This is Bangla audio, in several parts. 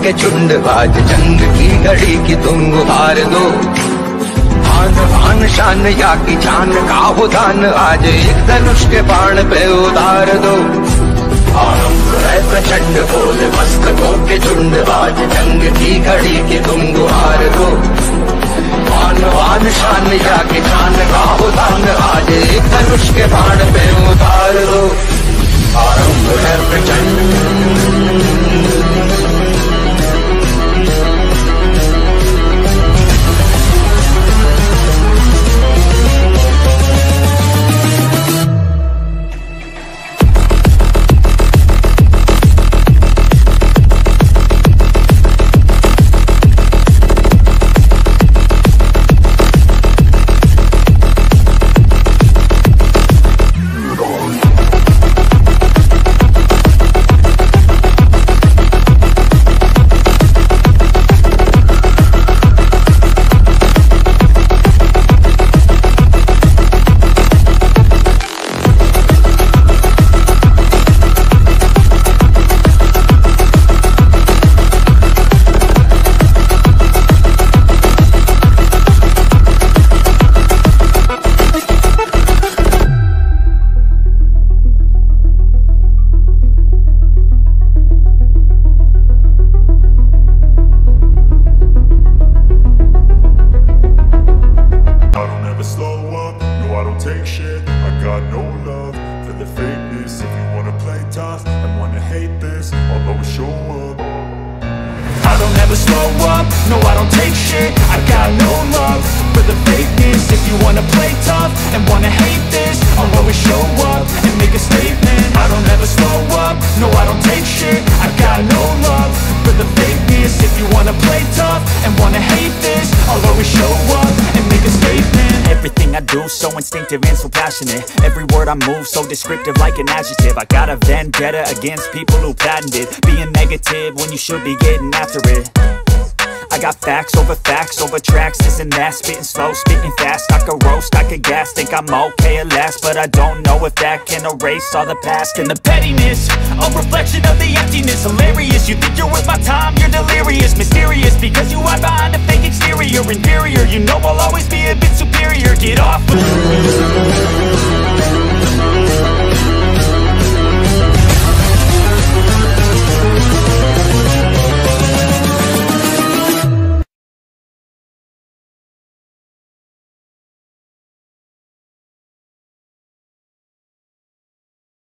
के झुंड आज जंग की घड़ी की तुम गुहार दो। आन बान शान या की जान का हो दान आज एक धनुष के बाण पे उतार दो। आरंभ है प्रचंड बोल मस्तकों के झुंड आज जंग की घड़ी की तुम गुहार दो। आन बान शान या की जान का हो दान आज एक धनुष के बाण पे उतार दो। आरंभ है प्रचंड so instinctive and so passionate. Every word I move so descriptive like an adjective. I got a vendetta against people who patented being negative when you should be getting after it. I got facts over tracks, this and that. Spitting slow, spitting fast. I could roast, I could gas. Think I'm okay at last, but I don't know if that can erase all the past. And the pettiness, a reflection of the emptiness. Hilarious, you think you're worth my time, you're delirious. Mysterious, because you hide behind a fake exterior. Inferior, you know I'll always be a bit superior. Get off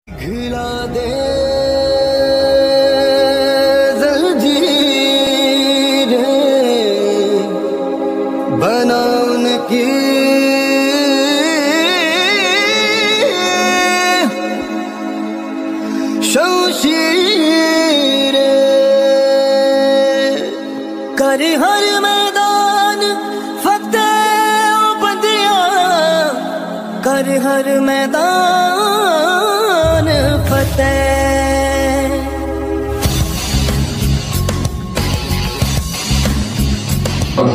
घिला दे जंजीर बनान की शमशीर कर हर मैदान फतेह बंदियां कर हर मैदान फतेह।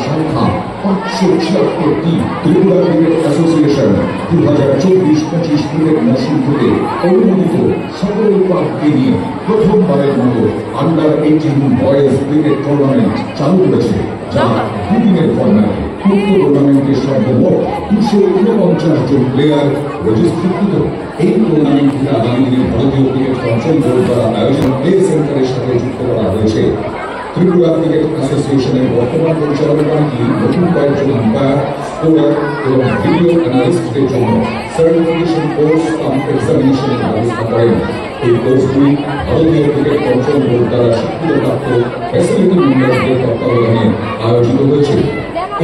সংখ্যা 576টি ত্রিপুরা ক্রিকেট অ্যাসোসিয়েশন 2024-25 ক্রিকেট মৌসুম থেকে অনুমোদিত সকল ক্লাবকে নিয়ে প্রথমবারের মতো আন্ডার 18 বয়েজ ক্রিকেট টুর্নামেন্ট চালু করেছে, যা দুদিনের ফরম্যাটে। উক্ত টুর্নামেন্টের সর্বমোট 249 জন প্লেয়ার রেজিস্ট্রিকৃত। এই টুর্নামেন্টটি আগামী দিনে ভারতীয় ক্রিকেট কন্ট্রোল বোর্ড দ্বারা আয়োজন প্লে সেন্টারের সাথে যুক্ত করা হয়েছে। ত্রিপুরা ক্রিকেট অ্যাসোসিয়েশনের বর্তমান পরিচালনা কমিটি নতুন কয়েকজন আম্পায়ার, স্কোরার এবং ভিডিও অ্যানালিস্টদের জন্য সার্টিফিকেশন কোর্স কাম এক্সামিনেশনের ব্যবস্থা করেন। এই কোর্সগুলি ভারতীয় ক্রিকেট কন্ট্রোল বোর্ড দ্বারা স্বীকৃতপ্রাপ্ত ফ্যাসিলিটি মেম্বারদের তত্ত্বাবধানে আয়োজিত হয়েছে।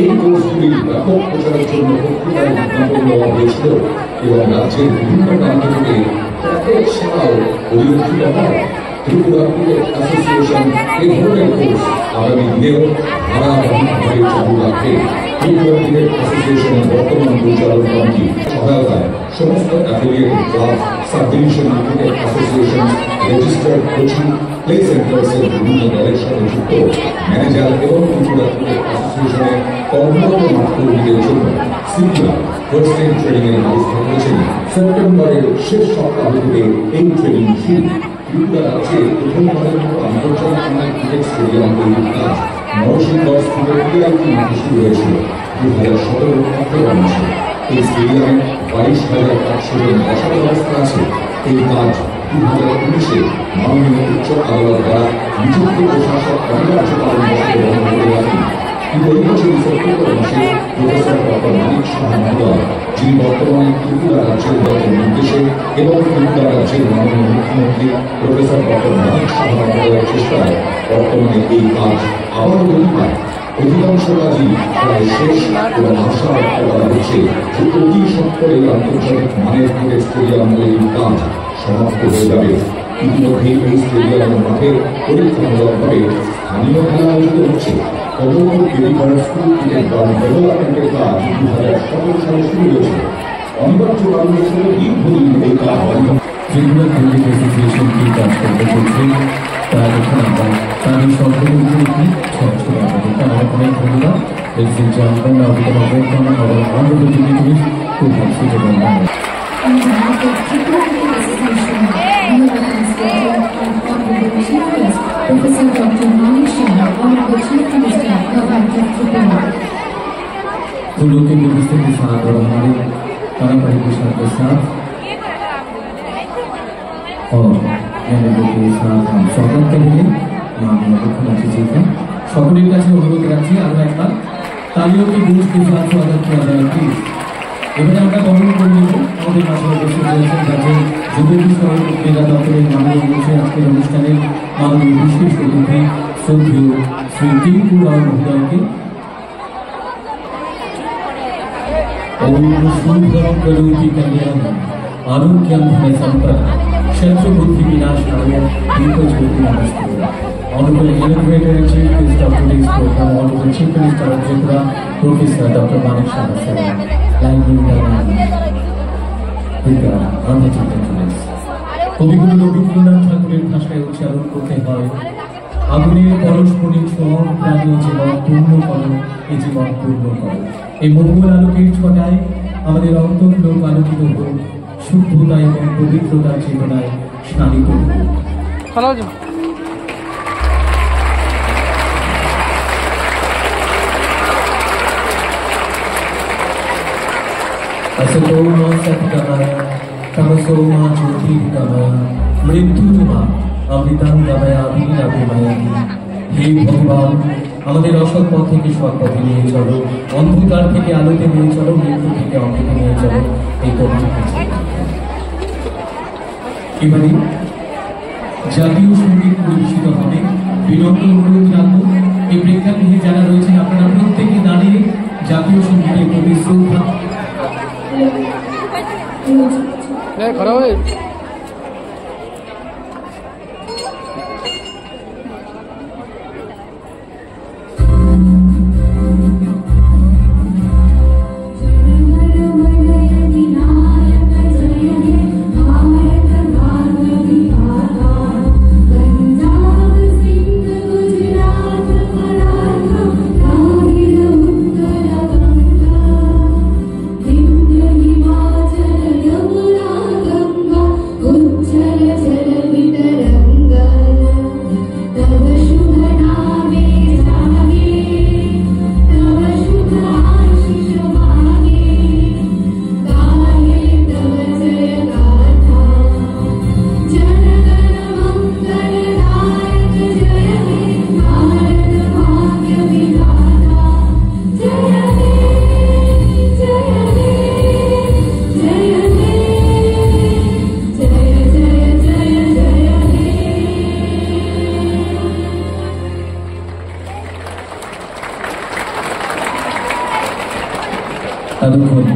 এই কোর্সগুলি ব্যাপক প্রচারের জন্য পত্রিকায় বিজ্ঞাপন দেওয়া হয়েছিল এবং রাজ্যের বিভিন্ন প্রান্ত থেকে প্যাকেজ ছাড়াও পরিলক্ষিত হয়। ত্রিপুরা ক্রিকেট অ্যাসোসিয়েশন এই ধরনের কোর্স আগামী দিনেও ধারাবাহিকভাবে চালু রাখবে। ত্রিপুরা ক্রিকেট অ্যাসোসিয়েশনের বর্তমান পরিচালন কমিটি সহায়তায় সমস্ত affiliated club, sub division cricket association, registered coaching play সেন্টার্সের বিভিন্ন দলের সাথে যুক্ত ম্যানেজার এবং ত্রিপুরা ক্রিকেট অ্যাসোসিয়েশনের কর্মরত মাঠকর্মীদের জন্য সিপিআর ফার্স্ট এড ট্রেনিং এর ব্যবস্থা করেছেন। সেপ্টেম্বরের শেষ সপ্তাহ থেকে এই ট্রেনিং শুরু। ত্রিপুরা রাজ্যে প্রথমবারের মতো আন্তর্জাতিক ক্রিকেট স্টেডিয়াম তৈরির কাজ নরসিংগড় স্থিত পিআইটি মাঠে শুরু হয়েছিল 2017 মাসে। এই স্টেডিয়ামে 22,500 জন বসার ব্যবস্থা আছে। এই কাজ 2019-এ মাননীয় উচ্চ আদালত দ্বারা নিযুক্ত প্রশাসক অনিবার্য কারণ বসে বন্ধ করে রাখেন। কিন্তু এই বছর সেপ্টেম্বর মাসে প্রফেসর ডক্টর মানিক সাহা মহোদয়, যিনি বর্তমানে ত্রিপুরা রাজ্যের গঠন নির্দেশে এবং ত্রিপুরা রাজ্যের মাননীয় মুখ্যমন্ত্রী প্রফেসর ডক্টর মানিক সাহা মহোদয়ের চেষ্টায় বর্তমানে এই কাজ আবারও গতি পায়। অধিকাংশ কাজই প্রায় শেষ এবং আশা ব্যক্ত করা হচ্ছে যে অতি সত্তরে আন্তর্জাতিক মানের ক্রিকেট স্টেডিয়াম তৈরির কাজ সমাপ্ত হয়ে যাবে। ইতিমধ্যে এই স্টেডিয়ামের মাঠে পরীক্ষামূলকভাবে স্থানীয় খেলা আয়োজিত হচ্ছে। কমলপুর বেবিপাড়া স্কুল ক্রিকেট গ্রাউন্ড ডেভেলপমেন্টের কাজ 2017 সালে শুরু হয়েছে। অনিবার্য কারণ হিসেবে দীর্ঘদিন এই কাজ বন্ধ। ত্রিপুরা ক্রিকেট অ্যাসোসিয়েশন কি কাজ করতে চলছে তা দেখুন আমরা তাদের সরকারের একটি ছোট আমাদেরকে অনেক অনেক ধন্যবাদ। Ladies and gentlemen, now we can welcome our honorable dignitaries to consider the matter. On behalf of Tripura Cricket Association, we would like to say Honorable Chief Guest, Professor Dr. Manik Shah, Honorable Chief Minister, Government of Tripura. तो लोग के उपस्थित के साथ और हमारे पारंपरिक पोशाक के साथ और मेहमानों के साथ हम स्वागत करेंगे माननीय मुख्यमंत्री जी का। সকলের কাছে অনুরোধ রাখছি আমরা একবার তালিयों की गूंज के साथ स्वागत किया जाए प्लीज। এবারে আমরা বরণ করে নেব আমাদের মাঝে উপস্থিত রয়েছেন রাজ্যের যুব বিষয় ক্রীড়া দপ্তরের মাননীয় মন্ত্রী আজকের অনুষ্ঠানের মাননীয় বিশেষ অতিথি শ্রদ্ধেয় শ্রী টিঙ্কু রায় মহোদয়কে। ओम शुभम करोति कल्याणम आरोग्यम धन संपदा शत्रु बुद्धि विनाशाय दीपज्योति नमस्ते। Honorable Innovator and Chief Guest of today's program, Honorable Chief Minister of Tripura, Professor Dr. Manik Saha sir, live in the undertaken today. কবিগুরু রবীন্দ্রনাথ ঠাকুরের ভাষায় উচ্চারণ করতে হয়, আগুনের পরস্পরিক সম প্রাণীয় জীবন পূর্ণ করো, এই জীবন পূর্ণ করো। এই মঙ্গল আলোকের ছটায় আমাদের অন্তর্লোক আলোকিত হোক, শুদ্ধতা এবং পবিত্রতার চেতনায় স্নানিত হোক। असतो मा सत्तमः तमसो मा ज्योतिर्गमः मृत्युर्मा अमृतं गमयामि अभिमयामि। হে ভগবান, আমাদের অসৎ পথ থেকে সৎ পথে নিয়ে চলো, অন্ধকার থেকে আলোতে নিয়ে চলো, মৃত্যু থেকে অমৃতে নিয়ে চলো, এই তোমার কাছে। এবারে জাতীয় সঙ্গীত পরিবেশিত হবে। বিনম্র অনুরোধ রাখবো এই প্রেক্ষাগৃহে যারা রয়েছেন আপনারা প্রত্যেকে দাঁড়িয়ে জাতীয় সঙ্গীতের প্রতি শ্রদ্ধা ততক্ষণ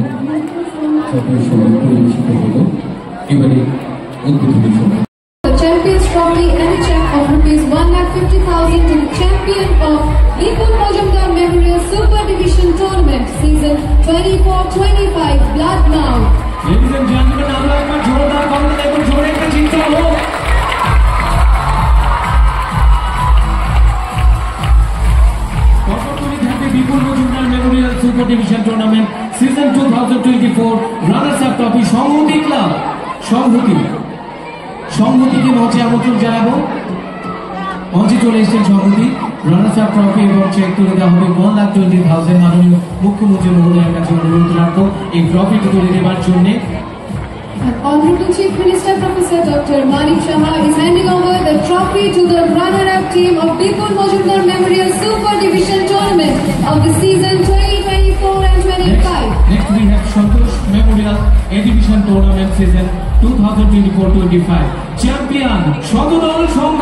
জাতীয় সঙ্গীত পরিবেশিত হলো। এবারে উদ্বোধনী সময়। Champions Trophy and a check of ₹1,50,000 to the champion of Vipul Majumdar Memorial Super Division Tournament Season 24-25 Blood Now. Ladies and gentlemen, আমরা একবার জোরদার করুন এবং জোরে একটা চিন্তা হলো। কর্ণফুলী থেকে Bipul Majumdar memorial super division tournament season 2024 runners up trophy Sanghati club Sanghati সংহতিকে মঞ্চে আমন্ত্রণ জানাবো। মঞ্চে চলে এসেছেন সংহতি, রানার্স আপ ট্রফি এবং চেক তুলে দেওয়া হবে 1,20,000। মাননীয় মুখ্যমন্ত্রী মহোদয়ের কাছে অনুরোধ রাখবো এই ট্রফিটি তুলে দেওয়ার জন্য। Honorable Chief Minister Professor Dr. Manik Saha is handing over the trophy to the runner-up team of Bipul Majumdar Memorial Super Division Tournament of the season 2024 and 25. Next we have Santosh Memorial A Division Tournament season 2024-25. Champion Shatadal সংঘ,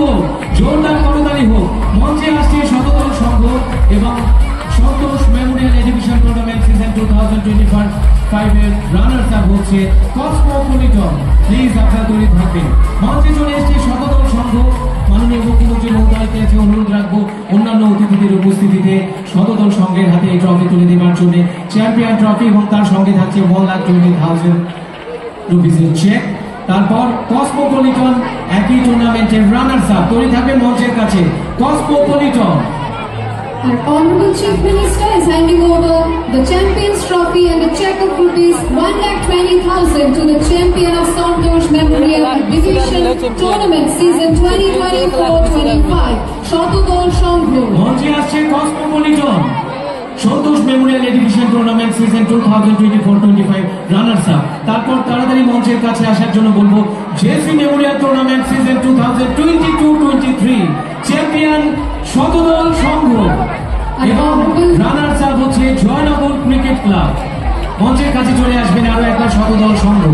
জোরদার করতালি হোক। মঞ্চে আসছে শতদল সংঘ এবং সন্তোষ মেমোরিয়াল এ ডিভিশন টুর্নামেন্ট সিজন 2025 এর রানার্স আপ হচ্ছে কসমোপলিটন। প্লিজ আপনারা তৈরি থাকবেন। মঞ্চে চলে এসেছে শতদল সংঘ। মাননীয় মুখ্যমন্ত্রী মহোদয়কে কাছে অনুরোধ রাখবো অন্যান্য অতিথিদের উপস্থিতিতে শতদল সংঘের হাতে এই ট্রফি তুলে দেওয়ার জন্য। চ্যাম্পিয়ন ট্রফি এবং তার সঙ্গে থাকছে 1,20,000 রুপিসের চেক। তারপর কসমোপলিটন একই টুর্নামেন্টের রানার্স আপ তৈরি থাকবেন মঞ্চের কাছে। Cosmopolitan. Our Honorable Chief Minister is handing over the Champions Trophy and the check of rupees 1,20,000 to the champion of Santosh Memorial Division Tournament season 2024-25, Shotodol Shonghu. মঞ্চে আসছে cosmopolitan Santosh memorial division tournament season 2024-25 runners up. তারপর তাড়াতাড়ি মঞ্চের কাছে আসার জন্য বলবো JC memorial tournament season 2022-23 champion Shatadal Sangha এবং রানার্স আপ হচ্ছে জয়নগর ক্রিকেট ক্লাব। মঞ্চের কাছে চলে আসবেন আরো একবার শতদল সংঘ।